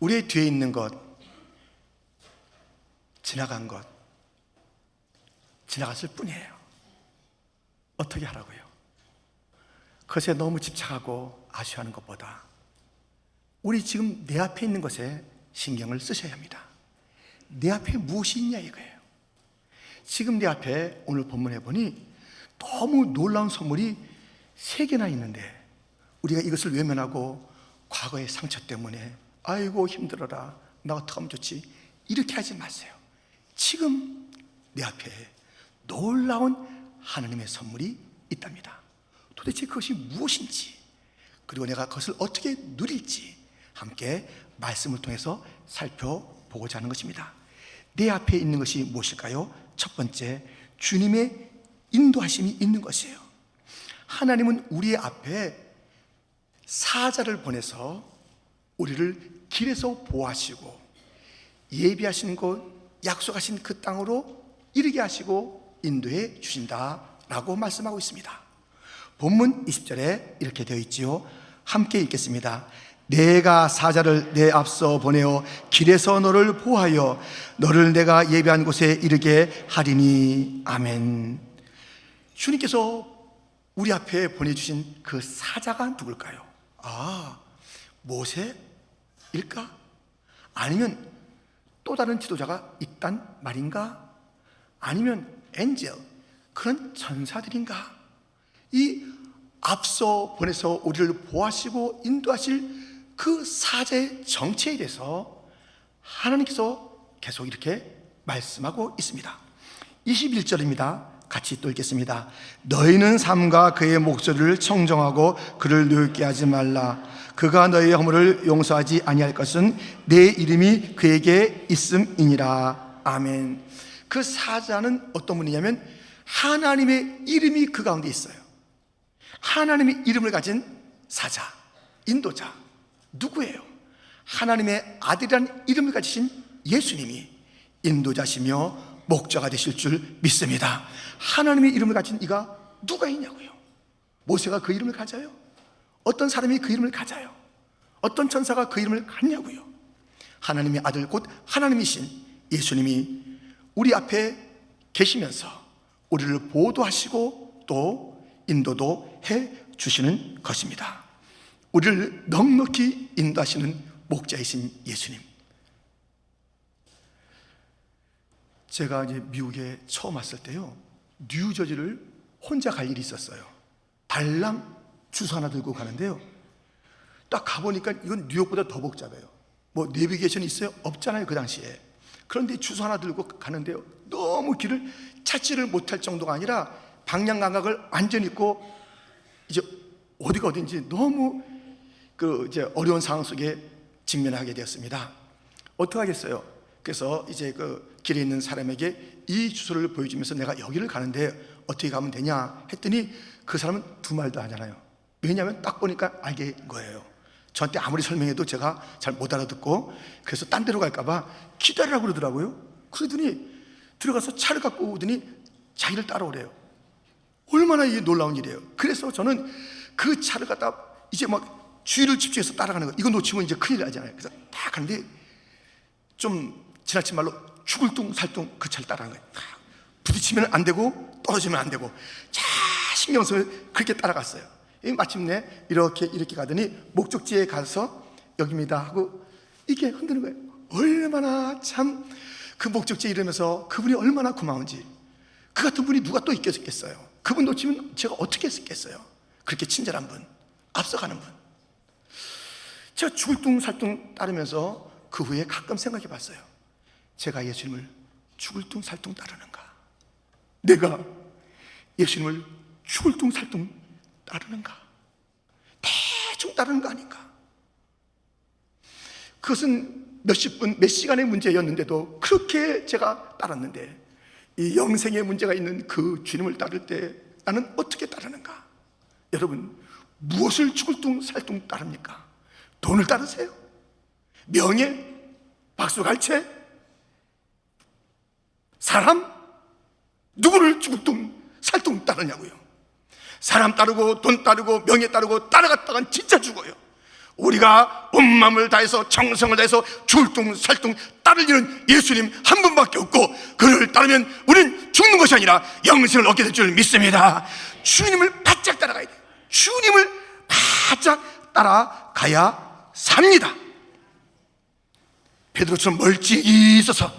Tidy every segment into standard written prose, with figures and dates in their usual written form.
우리의 뒤에 있는 것, 지나간 것, 지나갔을 뿐이에요. 어떻게 하라고요? 그것에 너무 집착하고 아쉬워하는 것보다 우리 지금 내 앞에 있는 것에 신경을 쓰셔야 합니다. 내 앞에 무엇이 있냐 이거예요. 지금 내 앞에 오늘 본문에 보니 너무 놀라운 선물이 3개나 있는데 우리가 이것을 외면하고 과거의 상처 때문에 아이고 힘들어라, 나 어떡하면 좋지, 이렇게 하지 마세요. 지금 내 앞에 놀라운 하나님의 선물이 있답니다. 도대체 그것이 무엇인지, 그리고 내가 그것을 어떻게 누릴지 함께 말씀을 통해서 살펴보고자 하는 것입니다. 내 앞에 있는 것이 무엇일까요? 첫 번째, 주님의 인도하심이 있는 것이에요. 하나님은 우리 앞에 사자를 보내서 우리를 길에서 보호하시고 예비하신 곳, 약속하신 그 땅으로 이르게 하시고 인도해 주신다라고 말씀하고 있습니다. 본문 20절에 이렇게 되어 있지요. 함께 읽겠습니다. 내가 사자를 내 앞서 보내어 길에서 너를 보호하여 너를 내가 예비한 곳에 이르게 하리니. 아멘. 주님께서 우리 앞에 보내주신 그 사자가 누굴까요? 모세일까? 아니면 또 다른 지도자가 있단 말인가? 아니면 엔젤, 그런 천사들인가? 이 앞서 보내서 우리를 보호하시고 인도하실 그 사자의 정체에 대해서 하나님께서 계속 이렇게 말씀하고 있습니다. 21절입니다. 같이 또 읽겠습니다. 너희는 삼가 그의 목소리를 청정하고 그를 노엽게 하지 말라. 그가 너희의 허물을 용서하지 아니할 것은 내 이름이 그에게 있음이니라. 아멘. 그 사자는 어떤 분이냐면 하나님의 이름이 그 가운데 있어요. 하나님의 이름을 가진 사자, 인도자 누구예요? 하나님의 아들이라는 이름을 가지신 예수님이 인도자시며 목자가 되실 줄 믿습니다. 하나님의 이름을 가진 이가 누가 있냐고요? 모세가 그 이름을 가져요? 어떤 사람이 그 이름을 가져요? 어떤 천사가 그 이름을 갖냐고요? 하나님의 아들 곧 하나님이신 예수님이 우리 앞에 계시면서 우리를 보호도 하시고 또 인도도 해 주시는 것입니다. 우리를 넉넉히 인도하시는 목자이신 예수님. 제가 이제 미국에 처음 왔을 때요, 뉴저지를 혼자 갈 일이 있었어요. 달랑 주소 하나 들고 가는데요, 딱 가보니까 이건 뉴욕보다 더 복잡해요. 뭐 내비게이션이 있어요? 없잖아요, 그 당시에. 그런데 주소 하나 들고 가는데요, 너무 길을 찾지를 못할 정도가 아니라 방향 감각을 완전히 잊고 이제 어디가 어딘지 너무 이제 어려운 상황 속에 직면하게 되었습니다. 어떻게 하겠어요? 그래서 이제 그 길에 있는 사람에게 이 주소를 보여주면서 내가 여기를 가는데 어떻게 가면 되냐 했더니 그 사람은 두 말도 하잖아요. 왜냐하면 딱 보니까 알게 된 거예요. 저한테 아무리 설명해도 제가 잘 못 알아듣고, 그래서 딴 데로 갈까봐 기다리라고 그러더라고요. 그러더니 들어가서 차를 갖고 오더니 자기를 따라오래요. 얼마나 이게 놀라운 일이에요. 그래서 저는 그 차를 갖다 이제 막 주의를 집중해서 따라가는 거예요. 이거 놓치면 이제 큰일 나잖아요. 그래서 딱 가는데 좀 지나친 말로 죽을 둥 살둥 그 차를 따라가는 거예요. 부딪히면 안 되고 떨어지면 안 되고 자 신경 써서 그렇게 따라갔어요. 마침내 이렇게 가더니 목적지에 가서 여기입니다 하고 이렇게 흔드는 거예요. 얼마나 참 그 목적지에 이르면서 그분이 얼마나 고마운지. 그 같은 분이 누가 또 있겠어요. 그분 놓치면 제가 어떻게 했겠어요. 그렇게 친절한 분, 앞서가는 분. 제가 죽을 둥 살둥 따르면서 그 후에 가끔 생각해 봤어요. 제가 예수님을 죽을 둥 살둥 따르는가? 내가 예수님을 죽을 둥 살둥 따르는가? 대충 따르는 거 아닌가? 그것은 몇십 분, 몇 시간의 문제였는데도 그렇게 제가 따랐는데 이 영생의 문제가 있는 그 주님을 따를 때 나는 어떻게 따르는가? 여러분, 무엇을 죽을 둥 살둥 따릅니까? 돈을 따르세요? 명예? 박수갈채? 사람? 누구를 죽을 둥 살둥 따르냐고요? 사람 따르고 돈 따르고 명예 따르고 따라갔다간 진짜 죽어요. 우리가 온 마음을 다해서 정성을 다해서 줄뚱살뚱 따르는 예수님 한 분밖에 없고, 그를 따르면 우리는 죽는 것이 아니라 영생을 얻게 될 줄 믿습니다. 주님을 바짝 따라가야 돼요. 주님을 바짝 따라가야 삽니다. 베드로처럼 멀찍이 있어서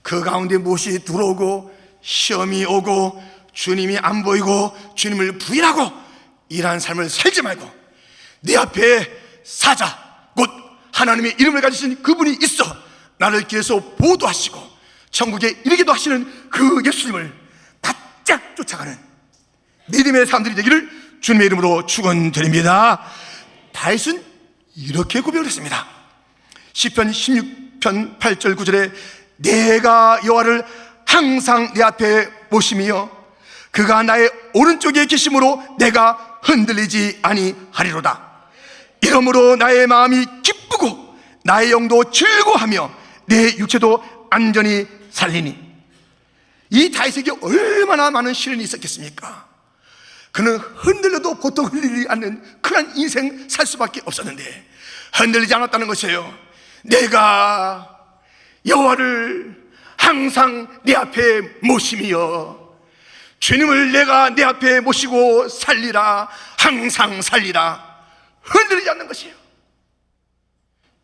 그 가운데 무엇이 들어오고 시험이 오고 주님이 안 보이고 주님을 부인하고 이러한 삶을 살지 말고, 내 앞에 사자 곧 하나님의 이름을 가지신 그분이 있어 나를 길에서 보도하시고 천국에 이르게도 하시는 그 예수님을 바짝 쫓아가는 믿음의 사람들이 되기를 주님의 이름으로 축원드립니다. 다윗은 이렇게 고백을 했습니다. 시편 16편 8절 9절에 내가 여호와를 항상 내 앞에 모심이여 그가 나의 오른쪽에 계심으로 내가 흔들리지 아니하리로다. 이러므로 나의 마음이 기쁘고 나의 영도 즐거워하며 내 육체도 안전히 살리니. 이 다윗에게 얼마나 많은 시련이 있었겠습니까? 그는 흔들려도 보통 흔들리지 않는 그런 인생 살 수밖에 없었는데 흔들리지 않았다는 것이에요. 내가 여호와를 항상 내 앞에 모심이여, 주님을 내가 내 앞에 모시고 살리라, 항상 살리라. 흔들리지 않는 것이에요.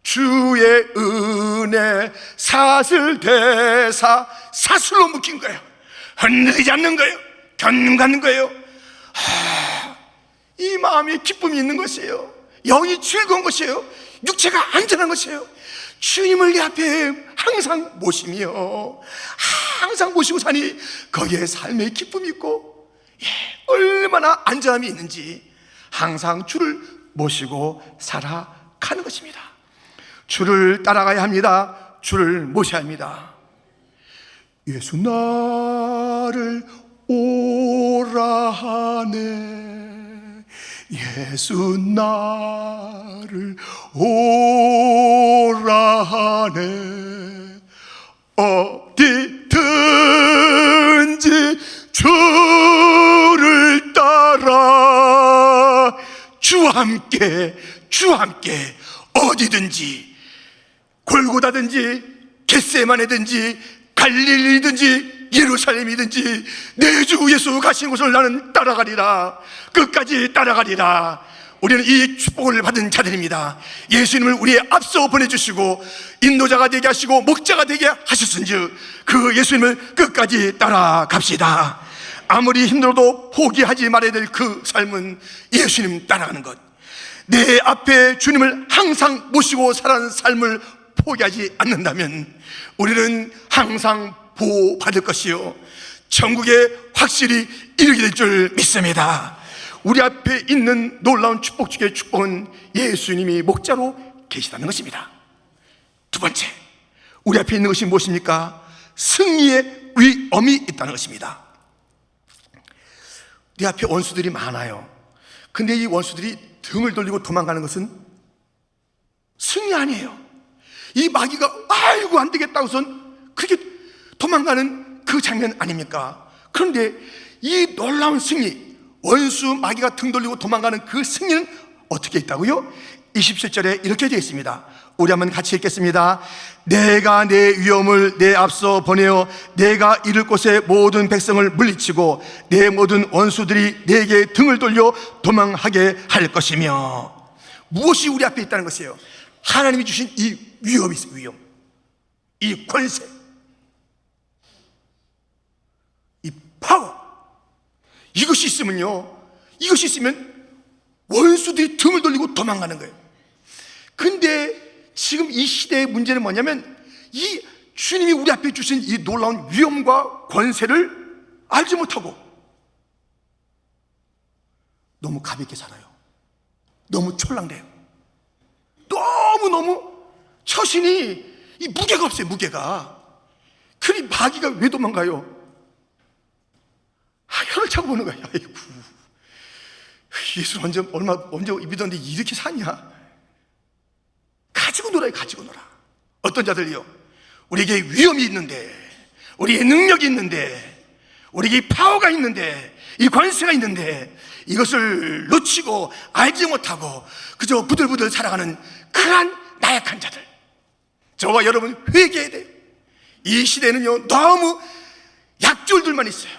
주의 은혜 사슬대사, 사슬로 묶인 거예요. 흔들리지 않는 거예요. 견림 갖는 거예요. 이 마음에 기쁨이 있는 것이에요. 영이 즐거운 것이에요. 육체가 안전한 것이에요. 주님을 내 앞에 항상 모시며 항상 모시고 사니 거기에 삶의 기쁨이 있고, 얼마나 안전함이 있는지 항상 주를 모시고 살아가는 것입니다. 주를 따라가야 합니다. 주를 모셔야 합니다. 예수 나를 오라 하네, 예수 나를 오라 하네, 어디든지 주를 따라, 주와 함께 어디든지, 골고다든지 겟세마네든지 갈릴리든지 예루살렘이든지 내 주 예수 가신 곳을 나는 따라가리라. 끝까지 따라가리라. 우리는 이 축복을 받은 자들입니다. 예수님을 우리의 앞서 보내주시고 인도자가 되게 하시고 목자가 되게 하셨은즉 그 예수님을 끝까지 따라갑시다. 아무리 힘들어도 포기하지 말아야 될 그 삶은 예수님 따라가는 것. 내 앞에 주님을 항상 모시고 살아가는 삶을 포기하지 않는다면 우리는 항상 보호받을 것이요 천국에 확실히 이르게 될 줄 믿습니다. 우리 앞에 있는 놀라운 축복 중의 축복은 예수님이 목자로 계시다는 것입니다. 두 번째, 우리 앞에 있는 것이 무엇입니까? 승리의 위엄이 있다는 것입니다. 내 앞에 원수들이 많아요. 근데 이 원수들이 등을 돌리고 도망가는 것은 승리 아니에요. 이 마귀가 아이고 안 되겠다고선 그렇게 도망가는 그 장면 아닙니까? 그런데 이 놀라운 승리, 원수 마귀가 등 돌리고 도망가는 그 승리는 어떻게 있다고요? 27절에 이렇게 되어 있습니다. 우리 한번 같이 읽겠습니다. 내가 내 위엄을 내 앞서 보내어 내가 이를 곳에 모든 백성을 물리치고 내 모든 원수들이 내게 등을 돌려 도망하게 할 것이며. 무엇이 우리 앞에 있다는 것이에요? 하나님이 주신 이 위엄이 있어요. 위엄, 이 권세, 이 파워. 이것이 있으면 원수들이 등을 돌리고 도망가는 거예요. 근데 지금 이 시대의 문제는 뭐냐면 이 주님이 우리 앞에 주신 이 놀라운 위엄과 권세를 알지 못하고 너무 가볍게 살아요. 너무 촐랑대요. 너무 처신이 이 무게가 없어요. 무게가. 그리 마귀가 왜 도망가요? 혀를 차고 보는 거예요. 아이고, 예수 언제 믿었는데 이렇게 사냐? 가지고 놀아요. 가지고 놀아. 어떤 자들이요? 우리에게 위험이 있는데, 우리의 능력이 있는데, 우리에게 파워가 있는데, 이 관세가 있는데 이것을 놓치고 알지 못하고 그저 부들부들 살아가는 그러한 나약한 자들, 저와 여러분 회개해야 돼요. 이 시대는요, 너무 약졸들만 있어요.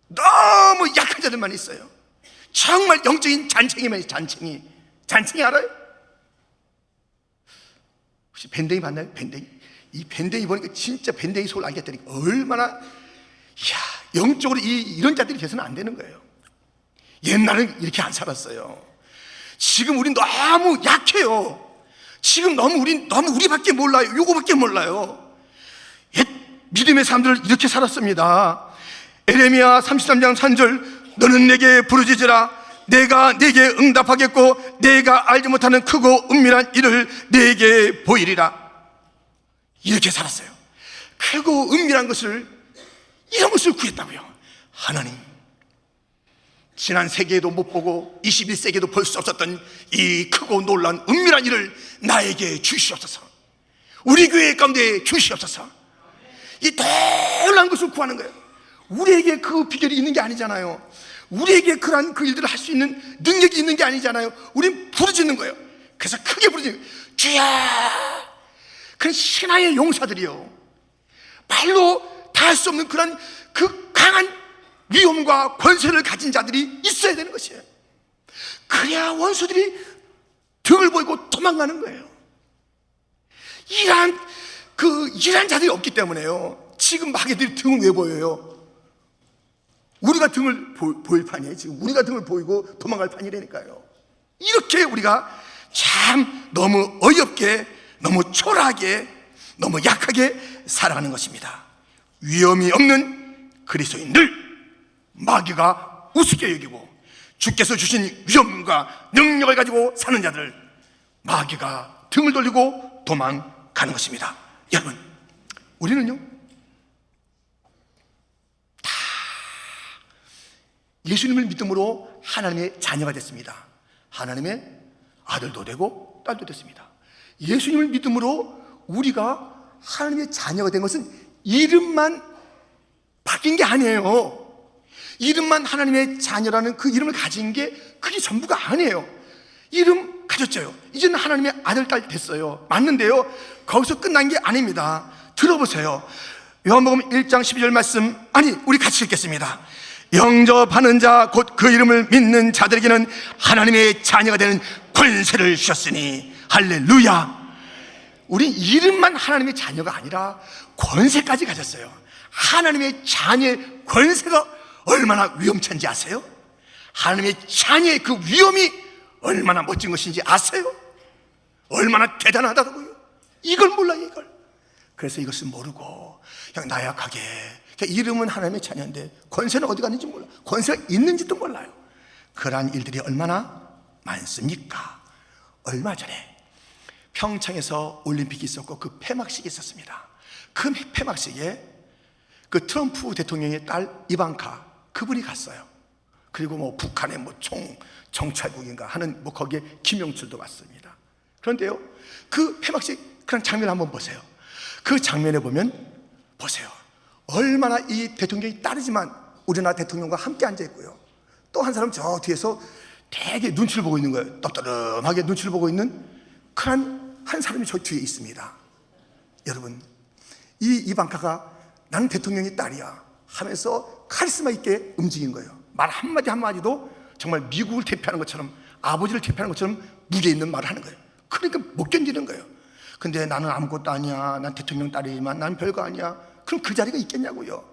너무 약한 자들만 있어요. 정말 영적인 잔챙이만 있어요. 잔챙이 알아요? 혹시 밴댕이 봤나요? 밴댕이. 이 밴댕이 보니까 진짜 밴댕이 소리를 알겠다니까 얼마나, 영적으로 이런 자들이 돼서는 안 되는 거예요. 옛날은 이렇게 안 살았어요. 지금 우린 너무 약해요. 지금 너무 우리밖에 몰라요. 요거밖에 몰라요. 옛 믿음의 사람들 이렇게 살았습니다. 에레미야 33장 3절, 너는 내게 부르짖으라. 내가 내게 응답하겠고 내가 알지 못하는 크고 은밀한 일을 내게 보이리라. 이렇게 살았어요. 크고 은밀한 것을, 이런 것을 구했다고요. 하나님, 지난 세기에도 못 보고 21세기에도 볼 수 없었던 이 크고 놀라운 은밀한 일을 나에게 주시옵소서. 우리 교회 가운데 주시옵소서. 이 놀라운 것을 구하는 거예요. 우리에게 그 비결이 있는 게 아니잖아요. 우리에게 그러한 그 일들을 할 수 있는 능력이 있는 게 아니잖아요. 우린 부르짖는 거예요. 그래서 크게 부르짖는 거예요. 주야. 그런 신앙의 용사들이요, 말로 다 할 수 없는 그런 그 강한 위엄과 권세를 가진 자들이 있어야 되는 것이에요. 그래야 원수들이 등을 보이고 도망가는 거예요. 이러한 자들이 없기 때문에요, 지금 마귀들이 등을 왜 보여요? 우리가 등을 보일 판이에요. 지금 우리가 등을 보이고 도망갈 판이라니까요. 이렇게 우리가 참 너무 어이없게, 너무 초라하게, 너무 약하게 살아가는 것입니다. 위험이 없는 그리스도인들, 마귀가 우습게 여기고 주께서 주신 위엄과 능력을 가지고 사는 자들, 마귀가 등을 돌리고 도망가는 것입니다. 여러분, 우리는요 다 예수님을 믿음으로 하나님의 자녀가 됐습니다. 하나님의 아들도 되고 딸도 됐습니다. 예수님을 믿음으로 우리가 하나님의 자녀가 된 것은 이름만 바뀐 게 아니에요. 이름만 하나님의 자녀라는 그 이름을 가진 게 그게 전부가 아니에요. 이름 가졌죠. 이제는 하나님의 아들, 딸 됐어요. 맞는데요, 거기서 끝난 게 아닙니다. 들어보세요. 요한복음 1장 12절 말씀, 우리 같이 읽겠습니다. 영접하는 자 곧 그 이름을 믿는 자들에게는 하나님의 자녀가 되는 권세를 주셨으니. 할렐루야. 우린 이름만 하나님의 자녀가 아니라 권세까지 가졌어요. 하나님의 자녀의 권세가 얼마나 위험찬지 아세요? 하나님의 자녀의 그 위엄이 얼마나 멋진 것인지 아세요? 얼마나 대단하다고요? 이걸 몰라요, 이걸. 그래서 이것을 모르고 그냥 나약하게, 그냥 이름은 하나님의 자녀인데 권세는 어디 갔는지 몰라. 권세가 있는지도 몰라요. 그러한 일들이 얼마나 많습니까? 얼마 전에 평창에서 올림픽이 있었고 그 폐막식이 있었습니다. 그 폐막식에 그 트럼프 대통령의 딸 이방카, 그분이 갔어요. 그리고 뭐 북한의 뭐 정찰국인가 하는 뭐 거기에 김영철도 왔습니다. 그런데요, 그 폐막식 그런 장면 한번 보세요. 그 장면에 보면 보세요. 얼마나 이 대통령이 딸이지만 우리나라 대통령과 함께 앉아 있고요. 또 한 사람 저 뒤에서 되게 눈치를 보고 있는 거예요. 떡떠름하게 눈치를 보고 있는 그런 한 사람이 저 뒤에 있습니다. 여러분, 이 이방카가 나는 대통령의 딸이야 하면서 카리스마 있게 움직인 거예요. 말 한마디 한마디도 정말 미국을 대표하는 것처럼, 아버지를 대표하는 것처럼 무게 있는 말을 하는 거예요. 그러니까 못 견디는 거예요. 근데 나는 아무것도 아니야, 난 대통령 딸이지만 난 별거 아니야. 그럼 그 자리가 있겠냐고요.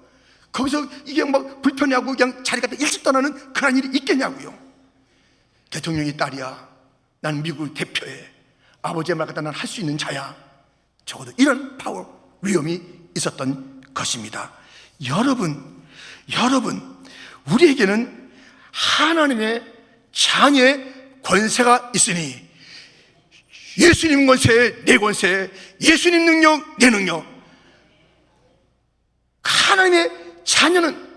거기서 이게 막 불편해하고 그냥 자리 갖다 일찍 떠나는 그런 일이 있겠냐고요. 대통령의 딸이야, 난 미국을 대표해, 아버지의 말 갖다 난 할 수 있는 자야. 적어도 이런 파워, 위엄이 있었던 것입니다. 여러분, 우리에게는 하나님의 자녀의 권세가 있으니, 예수님 권세, 내 권세, 예수님 능력, 내 능력. 하나님의 자녀는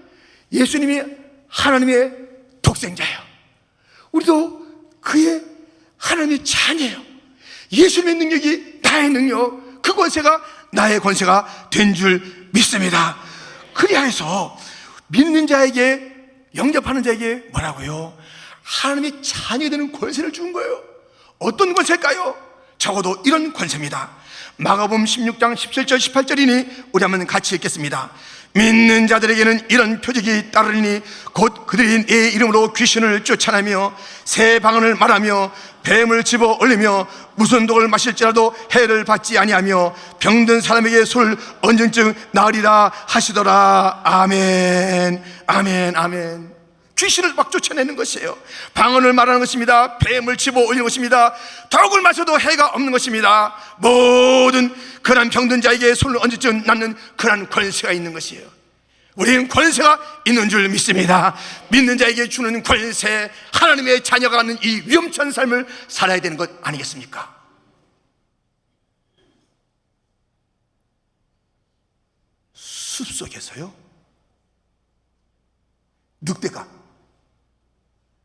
예수님이 하나님의 독생자예요. 우리도 그의 하나님의 자녀예요. 예수님의 능력이 나의 능력, 그 권세가 나의 권세가 된 줄 믿습니다. 그리하여서 믿는 자에게, 영접하는 자에게 뭐라고요? 하나님의 자녀가 되는 권세를 준 거예요. 어떤 권세일까요? 적어도 이런 권세입니다. 마가복음 16장 17절 18절이니 우리 한번 같이 읽겠습니다. 믿는 자들에게는 이런 표적이 따르리니 곧 그들이 내 이름으로 귀신을 쫓아내며 새 방언을 말하며 뱀을 집어 올리며 무슨 독을 마실지라도 해를 받지 아니하며 병든 사람에게 손을 언증증 나으리라 하시더라. 아멘, 아멘, 아멘. 귀신을 막 쫓아내는 것이에요. 방언을 말하는 것입니다. 뱀을 집어 올리는 것입니다. 독을 마셔도 해가 없는 것입니다. 모든 그런 병든 자에게 손을 얹어져 낫는 그런 권세가 있는 것이에요. 우리는 권세가 있는 줄 믿습니다. 믿는 자에게 주는 권세, 하나님의 자녀가 갖는 이 위험천 삶을 살아야 되는 것 아니겠습니까? 숲속에서요, 늑대가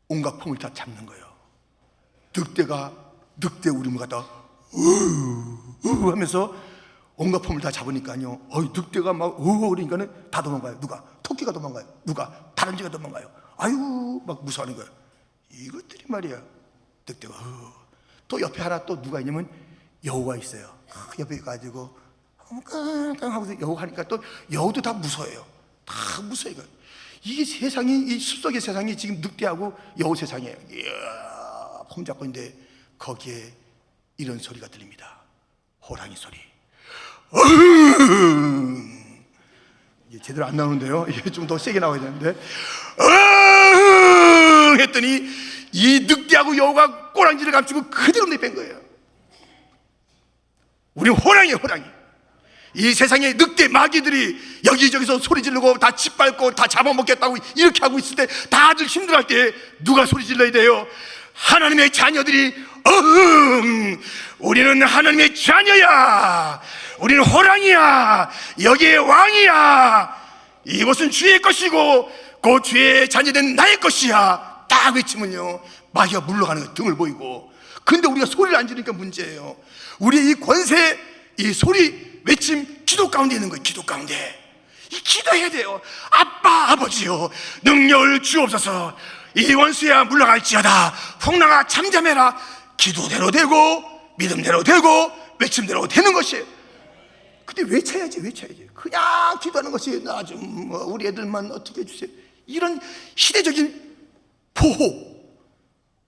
온갖 폼을 다 잡는 거예요. 늑대가 늑대 울음을 갖다 하면서 온갖 폼을 다 잡으니까요, 늑대가 막 그러니까는 다 도망가요. 누가? 토끼가 도망가요. 누가? 다람쥐가 도망가요. 아유, 막 무서워하는 거예요. 이것들이 말이야. 늑대가 또 옆에 하나 또 누가 있냐면 여우가 있어요. 옆에 가지고 깡깡 하고서 여우 하니까 또 여우도 다 무서워요. 다 무서워요. 이게 세상이, 이 숲속의 세상이 지금 늑대하고 여우 세상이에요. 이야, 폼 잡고 있는데 거기에 이런 소리가 들립니다. 호랑이 소리. 이게 제대로 안 나오는데요. 이게 좀 더 세게 나와야 되는데. 했더니 이 늑대하고 여우가 꼬랑지를 감추고 그대로 내뺀 거예요. 우리는 호랑이에요, 호랑이. 이 세상에 늑대 마귀들이 여기저기서 소리 지르고 다 짓밟고 다 잡아먹겠다고 이렇게 하고 있을 때 다들 힘들어할 때 누가 소리 질러야 돼요? 하나님의 자녀들이 우리는 하나님의 자녀야, 우리는 호랑이야, 여기에 왕이야, 이곳은 주의 것이고 그 주의 자녀된 나의 것이야 딱 외치면요, 마귀가 물러가는 거예요. 등을 보이고. 근데 우리가 소리를 안 지르니까 문제예요. 우리의 이 권세, 이 소리 외침, 기도 가운데 있는 거예요. 기도 가운데 이 기도해야 돼요. 아빠, 아버지요, 능력을 주옵소서. 이 원수야 물러갈지어다. 풍랑아 잠잠해라. 기도대로 되고 믿음대로 되고 외침대로 되는 것이에요. 근데 외쳐야지. 그냥 기도하는 것이 나 좀 우리 애들만 어떻게 해주세요. 이런 시대적인 포호,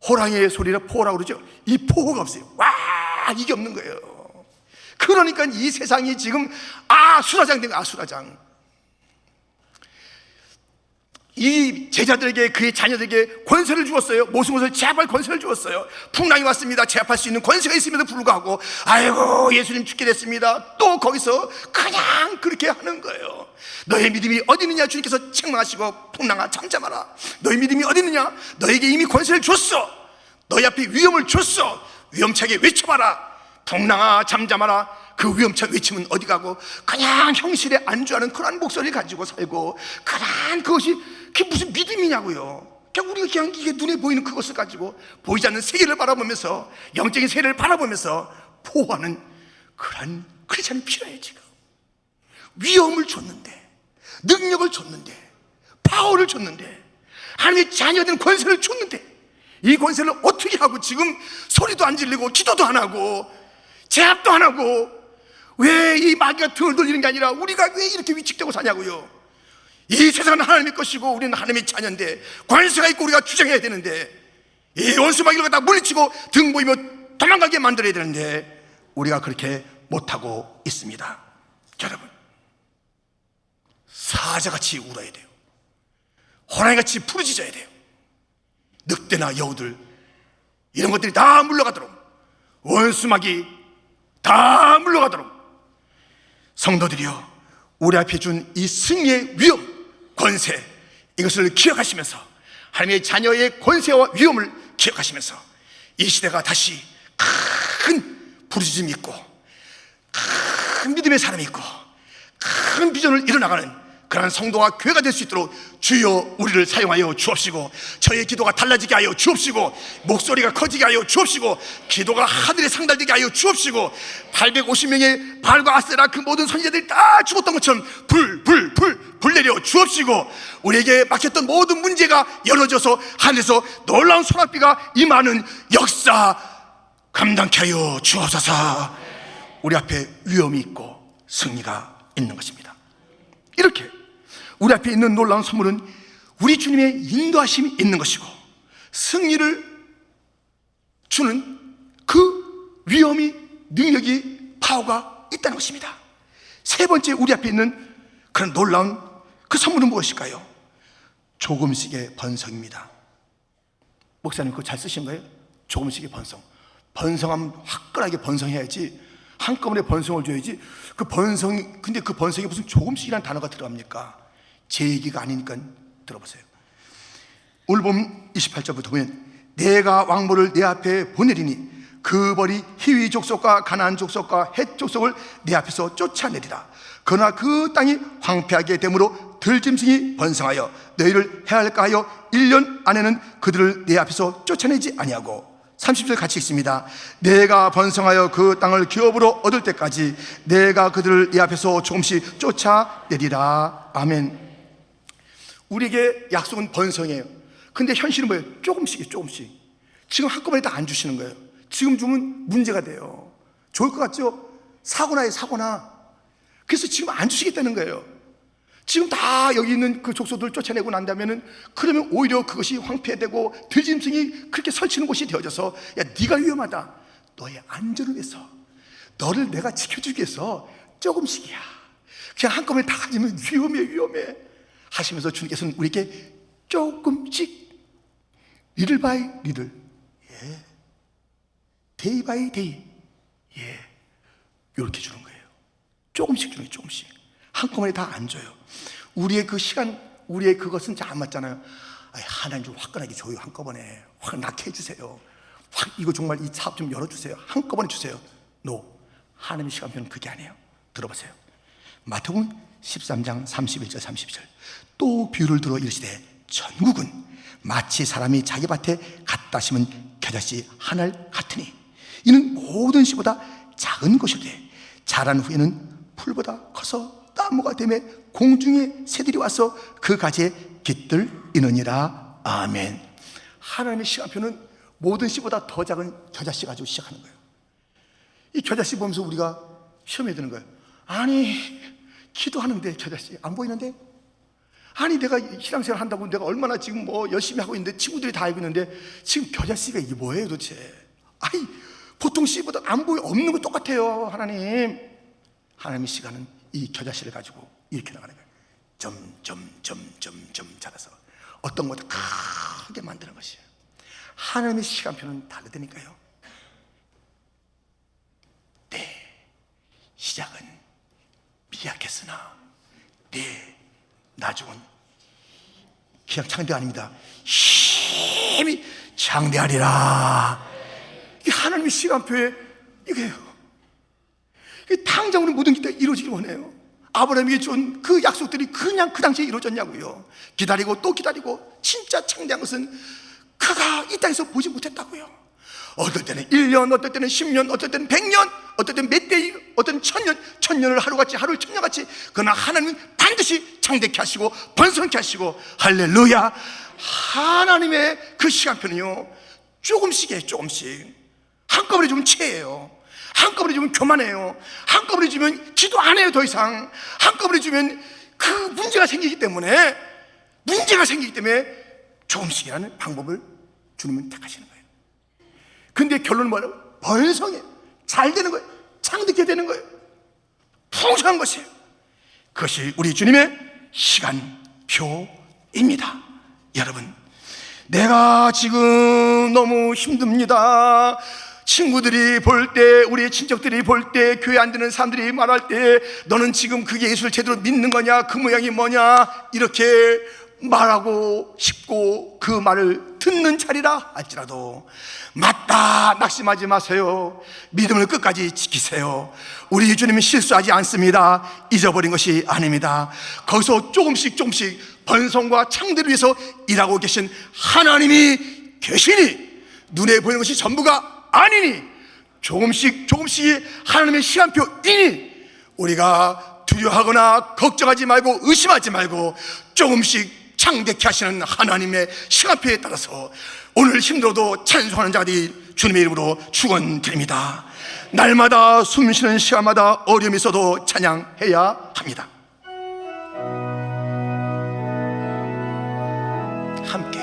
호랑이의 소리를 포호라고 그러죠. 이 포호가 없어요. 와, 이게 없는 거예요. 그러니까 이 세상이 지금 아수라장 된 거예요. 아수라장. 이 제자들에게, 그의 자녀들에게 권세를 주었어요. 모든 것을 제압할 권세를 주었어요. 풍랑이 왔습니다. 제압할 수 있는 권세가 있음에도 불구하고 아이고 예수님 죽게 됐습니다. 또 거기서 그냥 그렇게 하는 거예요. 너의 믿음이 어디 있느냐 주님께서 책망하시고 풍랑아 잠잠하라. 너의 믿음이 어디 있느냐, 너에게 이미 권세를 줬어. 너희 앞에 위험을 줬어. 위험차게 외쳐봐라. 풍랑아 잠잠하라. 그 위험차 외치면 어디 가고 그냥 형실에 안주하는 그런 목소리를 가지고 살고, 그냥 그게 무슨 믿음이냐고요. 그냥 우리가 그냥 이게 눈에 보이는 그것을 가지고 보이지 않는 세계를 바라보면서, 영적인 세계를 바라보면서 포하는 그런 크리스찬이 필요해요. 지금 위험을 줬는데, 능력을 줬는데, 파워를 줬는데, 하나님의 자녀된 권세를 줬는데, 이 권세를 어떻게 하고 지금 소리도 안 질리고 기도도 안 하고 제압도 안 하고, 왜 이 마귀가 등을 돌리는 게 아니라 우리가 왜 이렇게 위축되고 사냐고요. 이 세상은 하나님의 것이고 우리는 하나님의 자녀인데 권세가 있고 우리가 주장해야 되는데, 이 원수 마귀를 갖다 물리치고 등 보이며 도망가게 만들어야 되는데 우리가 그렇게 못하고 있습니다. 여러분, 사자같이 울어야 돼요. 호랑이같이 부르짖어야 돼요. 늑대나 여우들 이런 것들이 다 물러가도록, 원수 마귀 다 물러가도록 성도들이여, 우리 앞에 준 이 승리의 위험, 권세, 이것을 기억하시면서 하나님의 자녀의 권세와 위험을 기억하시면서 이 시대가 다시 큰 부르짖음이 있고 큰 믿음의 사람이 있고 큰 비전을 이뤄나가는 그러한 성도와 교회가 될 수 있도록 주여 우리를 사용하여 주옵시고, 저의 기도가 달라지게 하여 주옵시고, 목소리가 커지게 하여 주옵시고, 기도가 하늘에 상달되게 하여 주옵시고, 850명의 발과 아세라 그 모든 선지자들이 다 죽었던 것처럼 불 내려 주옵시고, 우리에게 막혔던 모든 문제가 열어져서 하늘에서 놀라운 소낙비가 임하는 역사 감당케 하여 주옵소서. 우리 앞에 위험이 있고 승리가 있는 것입니다. 이렇게 우리 앞에 있는 놀라운 선물은 우리 주님의 인도하심이 있는 것이고, 승리를 주는 그 위험이, 능력이, 파워가 있다는 것입니다. 세 번째, 우리 앞에 있는 그런 놀라운 그 선물은 무엇일까요? 조금씩의 번성입니다. 목사님 그거 잘 쓰신 거예요? 조금씩의 번성. 번성하면 화끈하게 번성해야지, 한꺼번에 번성을 줘야지. 그 번성이, 근데 그 번성에 무슨 조금씩이라는 단어가 들어갑니까? 제 얘기가 아니니까 들어보세요. 오늘 보면 28절부터 보면, 내가 왕모를 내 앞에 보내리니 그 벌이 히위 족속과 가나안 족속과 헷 족속을 내 앞에서 쫓아내리라. 그러나 그 땅이 황폐하게 되므로 들짐승이 번성하여 너희를 해할까 하여 1년 안에는 그들을 내 앞에서 쫓아내지 아니하고, 30절 같이 읽습니다. 내가 번성하여 그 땅을 기업으로 얻을 때까지 내가 그들을 내 앞에서 조금씩 쫓아내리라. 아멘. 우리에게 약속은 번성이에요. 근데 현실은 뭐예요? 조금씩. 지금 한꺼번에 다 안 주시는 거예요. 지금 주면 문제가 돼요. 좋을 것 같죠? 사고나요, 사고나. 그래서 지금 안 주시겠다는 거예요. 지금 다 여기 있는 그 족속들을 쫓아내고 난다면은, 그러면 오히려 그것이 황폐되고 들짐승이 그렇게 설치는 곳이 되어져서, 야, 네가 위험하다. 너의 안전을 위해서, 너를 내가 지켜주기 위해서 조금씩이야. 그냥 한꺼번에 다 가지면 위험해 하시면서 주님께서는 우리에게 조금씩, 리틀 바이 리틀, 데이 바이 데이, 이렇게 주는 거예요. 조금씩 주는 거예요. 조금씩. 한꺼번에 다 안 줘요. 우리의 그 시간, 우리의 그것은 잘 안 맞잖아요. 하나님 좀 화끈하게 줘요. 한꺼번에 확 낳게 해주세요. 확 이거 정말 이 사업 좀 열어주세요. 한꺼번에 주세요. 하나님의 시간표는 그게 아니에요. 들어보세요. 마태복음 13장 31절 32절. 또 비유를 들어 이르시되, 천국은 마치 사람이 자기 밭에 갖다 심은 겨자씨 하늘 같으니, 이는 모든 씨보다 작은 것이되 자란 후에는 풀보다 커서 나무가 되매 공중의 새들이 와서 그 가지에 깃들이느니라. 아멘. 하나님의 시간표는 모든 씨보다 더 작은 겨자씨 가지고 시작하는 거예요. 이 겨자씨 보면서 우리가 시험에 드는 거예요. 아니, 기도하는데 겨자씨 안 보이는데? 아니, 내가 신앙생활 한다고 내가 얼마나 지금 뭐 열심히 하고 있는데, 친구들이 다 알고 있는데 지금 겨자씨가 이게 뭐예요 도대체? 보통 씨보다 안 보여, 없는 거 똑같아요. 하나님의 시간은 이 겨자씨를 가지고 이렇게 나가는 거예요. 점점 자라서 어떤 것도 크게 만드는 것이에요. 하나님의 시간표는 다르다니까요. 시작은 미약했으나 나중은 그냥 창대 아닙니다. 힘이 창대하리라. 이게 하나님의 시간표에 이게요. 당장으로 모든 게 이루어지길 원해요. 아브라함에게 준 그 약속들이 그냥 그 당시에 이루어졌냐고요. 기다리고 또 기다리고. 진짜 창대한 것은 그가 이 땅에서 보지 못했다고요. 어떨 때는 1년, 어떨 때는 10년, 어떨 때는 100년, 어떨 때는 몇 대일, 어떤 천년을 하루같이, 하루를 천년같이. 그러나 하나님은 반드시 창대케 하시고 번성케 하시고. 할렐루야. 하나님의 그 시간표는요, 조금씩이에요. 조금씩. 한꺼번에 주면 체해요. 한꺼번에 주면 교만해요. 한꺼번에 주면 기도 안 해요. 더 이상. 한꺼번에 주면 그 문제가 생기기 때문에 조금씩이라는 방법을 주님은 택하시는 거예요. 근데 결론은 뭐예요? 번성해. 잘 되는 거예요. 창대케 되는 거예요. 풍성한 것이에요. 그것이 우리 주님의 시간표입니다. 여러분, 내가 지금 너무 힘듭니다. 친구들이 볼 때, 우리 친척들이 볼 때, 교회 안 되는 사람들이 말할 때, 너는 지금 그게 예수를 제대로 믿는 거냐, 그 모양이 뭐냐, 이렇게 말하고 싶고 그 말을 듣는 자리라 할지라도 맞다 낙심하지 마세요. 믿음을 끝까지 지키세요. 우리 주님은 실수하지 않습니다. 잊어버린 것이 아닙니다. 거기서 조금씩 번성과 창대를 위해서 일하고 계신 하나님이 계시니 눈에 보이는 것이 전부가 아니니 조금씩 하나님의 시간표이니 우리가 두려워하거나 걱정하지 말고 의심하지 말고 조금씩 창대케 하시는 하나님의 시간표에 따라서 오늘 힘들어도 찬송하는 자들이 주님의 이름으로 축원드립니다. 날마다 숨쉬는 시간마다 어려움이 있어도 찬양해야 합니다. 함께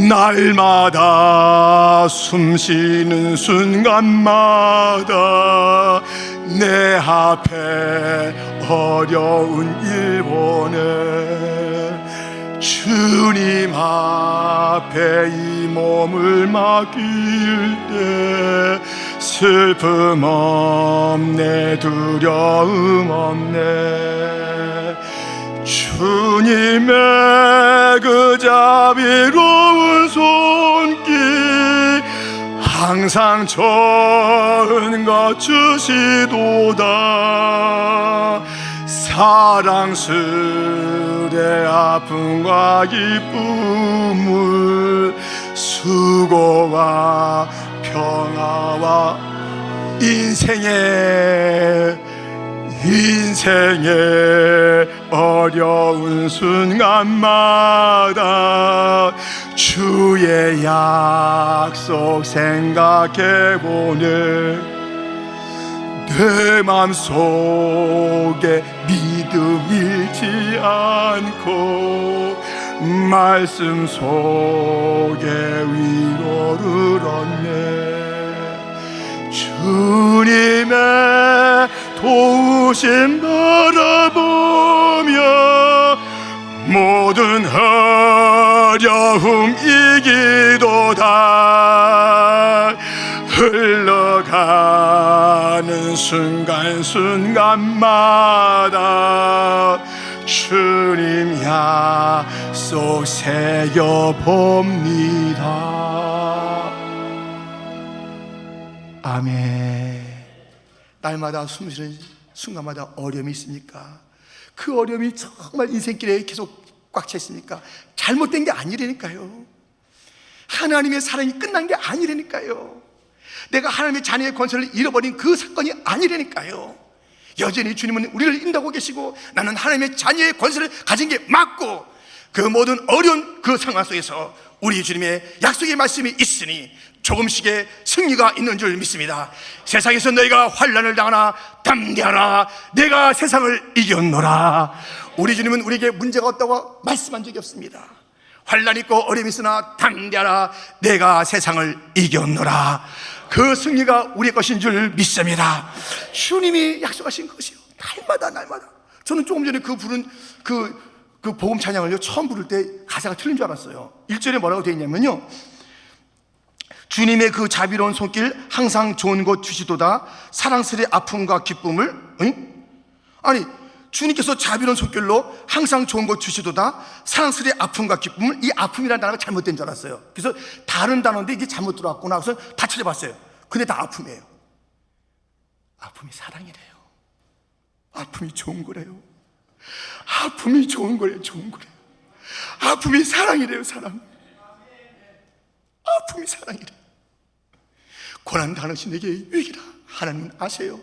날마다 숨쉬는 순간마다 내 앞에 어려운 일 보내 주님 앞에 이 몸을 맡길 때 슬픔 없네 두려움 없네 주님의 그 자비로운 손길 항상 좋은 것 주시도다 사랑스레 아픔과 기쁨을 수고와 평화와 인생의 어려운 순간마다 주의 약속 생각해보네 내 맘속에 믿음 잃지 않고 말씀 속에 위로를 얻네 주님의 도우심 바라보며 모든 어려움 이기도다 흘러가는 순간순간마다 주님 약속 새겨봅니다. 아멘. 날마다 숨쉬는 순간마다 어려움이 있습니까? 그 어려움이 정말 인생길에 계속 꽉 차 있습니까? 잘못된 게 아니라니까요. 하나님의 사랑이 끝난 게 아니라니까요. 내가 하나님의 자녀의 권세를 잃어버린 그 사건이 아니라니까요. 여전히 주님은 우리를 인도하고 계시고 나는 하나님의 자녀의 권세를 가진 게 맞고 그 모든 어려운 그 상황 속에서 우리 주님의 약속의 말씀이 있으니 조금씩의 승리가 있는 줄 믿습니다. 세상에서 너희가 환난을 당하나 담대하라 내가 세상을 이겼노라. 우리 주님은 우리에게 문제가 없다고 말씀한 적이 없습니다. 환난 있고 어려움이 있으나 담대하라 내가 세상을 이겼노라. 그 승리가 우리의 것인 줄 믿습니다. 주님이 약속하신 것이요 날마다 저는 조금 전에 그 부른 그 복음 찬양을요 처음 부를 때 가사가 틀린 줄 알았어요. 1절에 뭐라고 되어 있냐면요 주님의 그 자비로운 손길 항상 좋은 것 주시도다 사랑스레 아픔과 기쁨을 아니 주님께서 자비로운 손길로 항상 좋은 것 주시도다 사랑스레 아픔과 기쁨을 이 아픔이라는 단어가 잘못된 줄 알았어요. 그래서 다른 단어인데 이게 잘못 들어왔구나 그래서 다 찾아봤어요. 근데 다 아픔이에요. 아픔이 사랑이래요. 아픔이 좋은 거래요. 아픔이 좋은 거래요. 좋은 거래요. 아픔이 사랑이래요. 사랑. 아픔이 사랑이래요. 고난 당하신 내게 유익이라. 하나님은 아세요.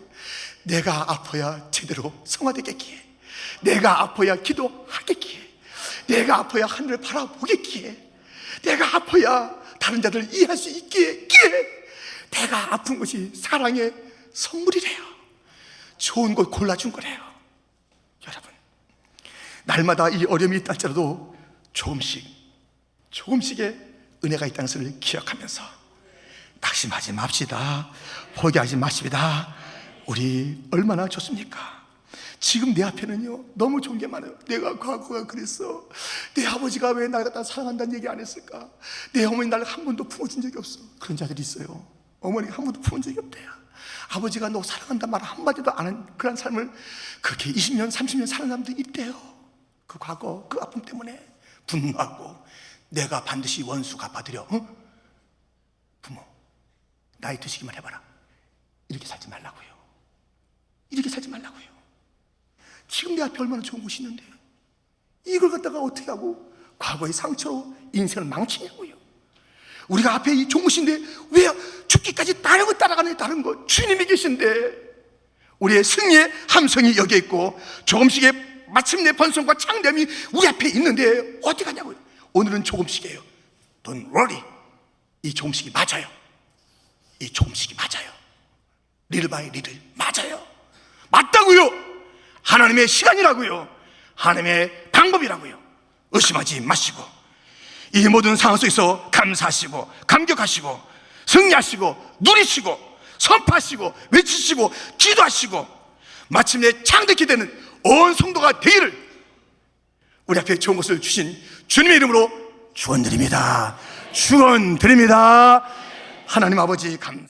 내가 아파야 제대로 성화되겠기에 내가 아파야 기도하겠기에 내가 아파야 하늘을 바라보겠기에 내가 아파야 다른 자들을 이해할 수 있기에 내가 아픈 것이 사랑의 선물이래요. 좋은 걸 골라준 거래요. 여러분 날마다 이 어려움이 있다할지라도 조금씩의 은혜가 있다는 것을 기억하면서 낙심하지 맙시다. 포기하지 마십니다. 우리 얼마나 좋습니까? 지금 내 앞에는요 너무 좋은 게 많아요. 내가 과거가 그랬어. 내 아버지가 왜 나를 갖다 사랑한다는 얘기 안 했을까? 내 어머니 나를 한 번도 품어준 적이 없어. 그런 자들이 있어요. 어머니가 한 번도 품은 적이 없대요. 아버지가 너 사랑한다는 말 한마디도 안 한 그런 삶을 그렇게 20년 30년 사는 사람들이 있대요. 그 과거, 그 아픔 때문에 분노하고 내가 반드시 원수 갚아드려. 부모, 나이 드시기만 해봐라. 이렇게 살지 말라고요. 이렇게 살지 말라고요. 지금 내 앞에 얼마나 좋은 곳이 있는데 이걸 갖다가 어떻게 하고 과거의 상처로 인생을 망치냐고요. 우리가 앞에 이 좋은 곳인데 왜 죽기까지 따라가네. 다른 거 주님이 계신데 우리의 승리의 함성이 여기에 있고 조금씩의 마침내 번성과 창대함이 우리 앞에 있는데 어디 가냐고요. 오늘은 조금씩이에요. Don't worry. 이 조금씩이 맞아요. 이 조금씩이 맞아요. little by little 맞아요. 맞다고요. 하나님의 시간이라고요. 하나님의 방법이라고요. 의심하지 마시고 이 모든 상황 속에서 감사하시고 감격하시고 승리하시고 누리시고 선포하시고 외치시고 기도하시고 마침내 창대케 되는 온 성도가 되기를 우리 앞에 좋은 것을 주신 주님의 이름으로 축원드립니다. 축원드립니다. 하나님 아버지 감사합니다.